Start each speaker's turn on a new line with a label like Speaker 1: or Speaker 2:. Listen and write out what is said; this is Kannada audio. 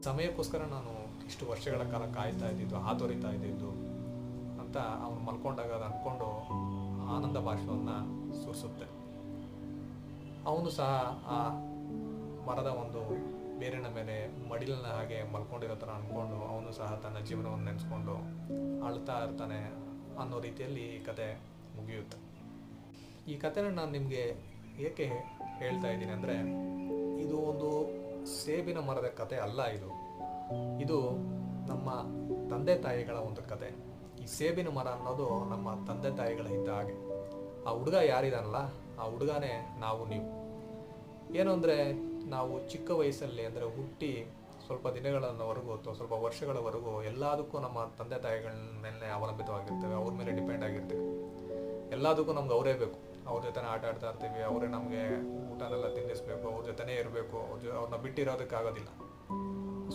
Speaker 1: ಸಮಯಕ್ಕೋಸ್ಕರ ನಾನು ಇಷ್ಟು ವರ್ಷಗಳ ಕಾಲ ಕಾಯ್ತಾ ಇದ್ದಿದ್ದು, ಹಾತೊರಿತಾ ಇದ್ದಿದ್ದು ಅಂತ ಅವನು ಮಲ್ಕೊಂಡಾಗ ಅದು ಅಂದ್ಕೊಂಡು ಆನಂದ ಬಾಷ್ಪವನ್ನು ಸುರಿಸುತ್ತೆ. ಅವನು ಸಹ ಆ ಮರದ ಒಂದು ಬೇರಿನ ಮೇಲೆ ಮಡಿಲಿನ ಹಾಗೆ ಮಲ್ಕೊಂಡಿರೋ ಥರ ಅಂದ್ಕೊಂಡು ಅವನು ಸಹ ತನ್ನ ಜೀವನವನ್ನು ನೆನೆಸ್ಕೊಂಡು ಅಳ್ತಾ ಇರ್ತಾನೆ ಅನ್ನೋ ರೀತಿಯಲ್ಲಿ ಈ ಕತೆ ಮುಗಿಯುತ್ತೆ. ಈ ಕಥೆನ ನಾನು ನಿಮಗೆ ಏಕೆ ಹೇಳ್ತಾ ಇದ್ದೀನಿ ಅಂದರೆ, ಇದು ಒಂದು ಸೇಬಿನ ಮರದ ಕತೆ ಅಲ್ಲ. ಇದು ನಮ್ಮ ತಂದೆ ತಾಯಿಗಳ ಒಂದು ಕತೆ. ಈ ಸೇಬಿನ ಮರ ಅನ್ನೋದು ನಮ್ಮ ತಂದೆ ತಾಯಿಗಳ ಇದ್ದ ಹಾಗೆ. ಆ ಹುಡುಗ ಯಾರಿದಾನಲ್ಲ, ಆ ಹುಡುಗನೇ ನೀವು. ಏನು ಅಂದರೆ, ನಾವು ಚಿಕ್ಕ ವಯಸ್ಸಲ್ಲಿ ಅಂದರೆ ಹುಟ್ಟಿ ಸ್ವಲ್ಪ ದಿನಗಳವರೆಗೂ ಅಥವಾ ಸ್ವಲ್ಪ ವರ್ಷಗಳವರೆಗೂ ಎಲ್ಲದಕ್ಕೂ ನಮ್ಮ ತಂದೆ ತಾಯಿಗಳ ಮೇಲೆ ಅವಲಂಬಿತವಾಗಿರ್ತೇವೆ, ಅವ್ರ ಮೇಲೆ ಡಿಪೆಂಡ್ ಆಗಿರ್ತೀವಿ. ಎಲ್ಲದಕ್ಕೂ ನಮ್ಗೆ ಅವರೇ ಬೇಕು. ಅವ್ರ ಜೊತೆ ಆಟ ಆಡ್ತಾ ಇರ್ತೀವಿ, ಅವರೇ ನಮಗೆ ಊಟನೆಲ್ಲ ತಿನ್ನಿಸ್ಬೇಕು, ಅವ್ರ ಜೊತೆನೇ ಇರಬೇಕು, ಅವ್ರನ್ನ ಬಿಟ್ಟಿರೋದಕ್ಕಾಗೋದಿಲ್ಲ.